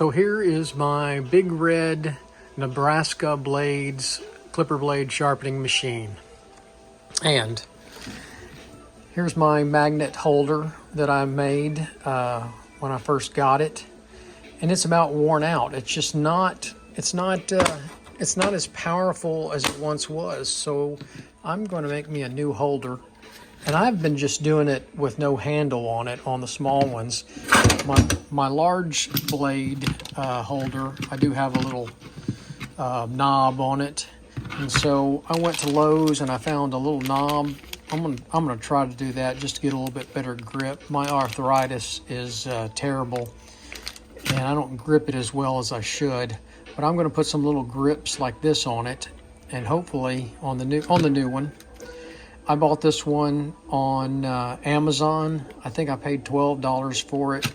So here is my big red Nebraska blades, clipper blade sharpening machine. And here's my magnet holder that I made when I first got it. And it's about worn out. It's just not, it's not as powerful as it once was. So I'm going to make me a new holder. And I've been just doing it with no handle on it on the small ones. My large blade holder, I do have a little knob on it. And so I went to Lowe's and I found a little knob. I'm gonna try to do that just to get a little bit better grip. My arthritis is terrible and I don't grip it as well as I should. But I'm gonna put some little grips like this on it, and hopefully on the new one. I bought this one on Amazon. I think I paid $12 for it.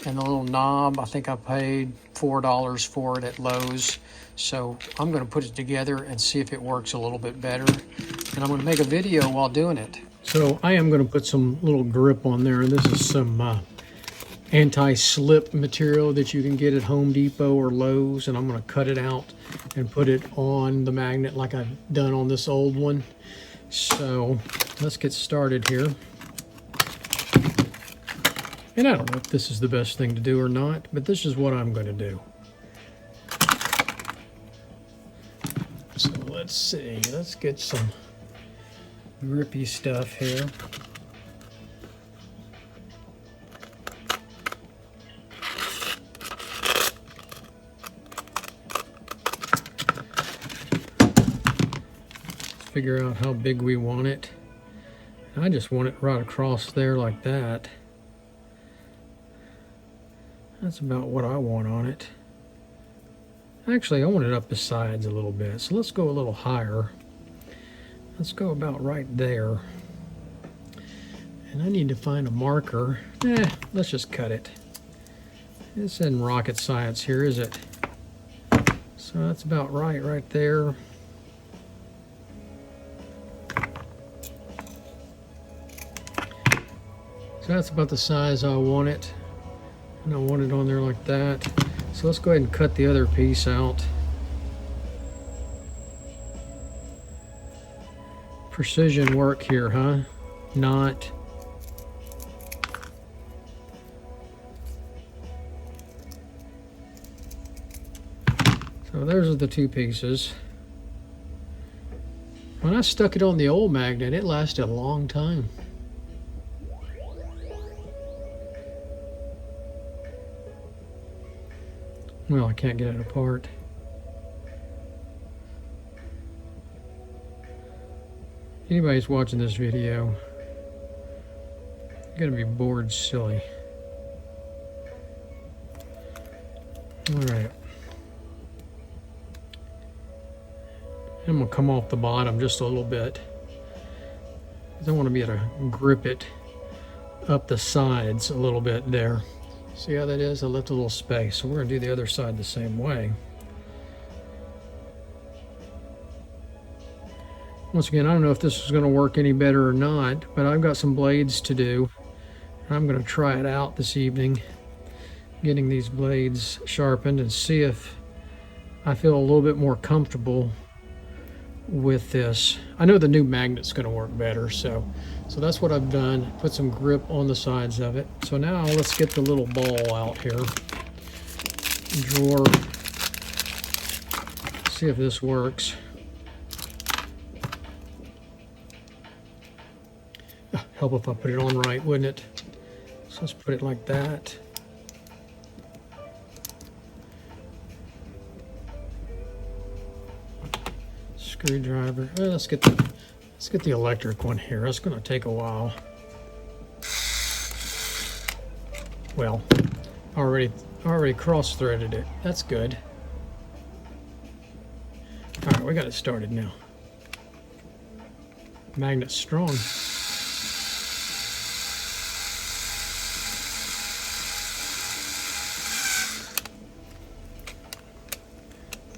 And the little knob, I think I paid $4 for it at Lowe's. So I'm going to put it together and see if it works a little bit better. And I'm going to make a video while doing it. So I am going to put some little grip on there. And this is some anti-slip material that you can get at Home Depot or Lowe's. And I'm going to cut it out and put it on the magnet like I've done on this old one. So let's get started here. And I don't know if this is the best thing to do or not, but this is what I'm going to do. So let's see, let's get some grippy stuff here. Figure out how big we want it. I just want it right across there like that. That's about what I want on it. Actually, I want it up the sides a little bit, so let's go a little higher. Let's go about right there. And I need to find a marker. Let's just cut it. This isn't rocket science here, is it? So that's about right there. So that's about the size I want it, and I want it on there like that. So let's go ahead and cut the other piece out. Precision work here, huh? Not. So those are the two pieces. When I stuck it on the old magnet, it lasted a long time. Well, I can't get it apart. Anybody's watching this video, you're gonna be bored silly. All right. I'm gonna come off the bottom just a little bit. I want to be able to grip it up the sides a little bit there. See how that is? I left a little space. So we're going to do the other side the same way. Once again, I don't know if this is going to work any better or not, but I've got some blades to do. I'm going to try it out this evening, getting these blades sharpened, and see if I feel a little bit more comfortable with this. I know the new magnet's going to work better, so that's what I've done. Put some grip on the sides of it. So now let's get the little ball out here. Drawer. See if this works. Help if I put it on right, wouldn't it? So let's put it like that. Screwdriver. Well, let's get the electric one here. That's going to take a while. Well, already cross-threaded it. That's good. All right, we got it started now. Magnet's strong.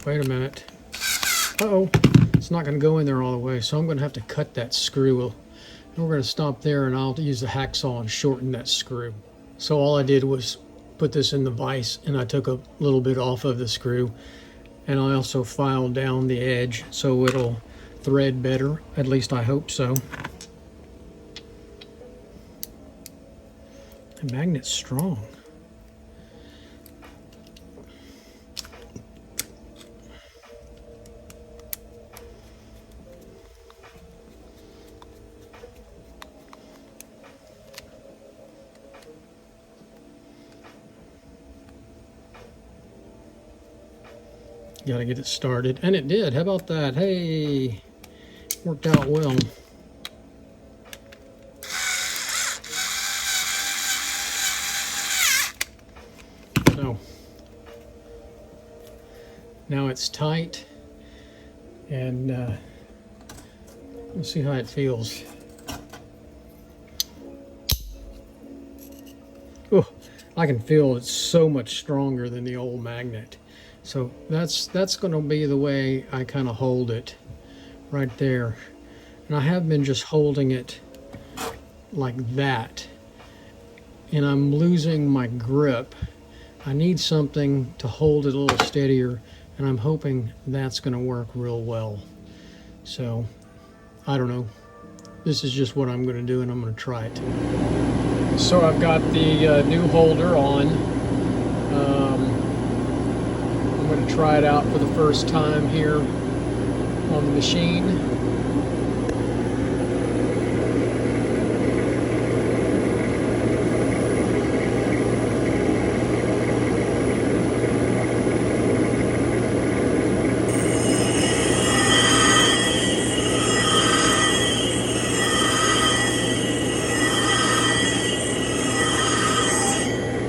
Wait a minute. Uh-oh. It's not going to go in there all the way, so I'm going to have to cut that screw. And we're going to stop there, and I'll use the hacksaw and shorten that screw. So all I did was put this in the vise, and I took a little bit off of the screw, and I also filed down the edge so it'll thread better. At least I hope so. The magnet's strong. Got to get it started, and it did. How about that? Hey, worked out well. So now it's tight, and we'll see how it feels. Oh, I can feel it's so much stronger than the old magnet. So that's going to be the way I kind of hold it right there. And I have been just holding it like that. And I'm losing my grip. I need something to hold it a little steadier, and I'm hoping that's going to work real well. So, I don't know. This is just what I'm going to do, and I'm going to try it. So I've got the new holder on. I'm going to try it out for the first time here on the machine.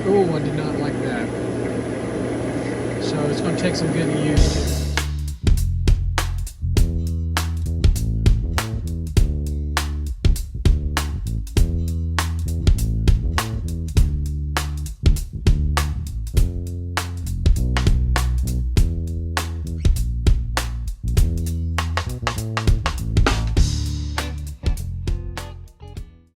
Oh, I did not like that. So it's going to take some getting used to.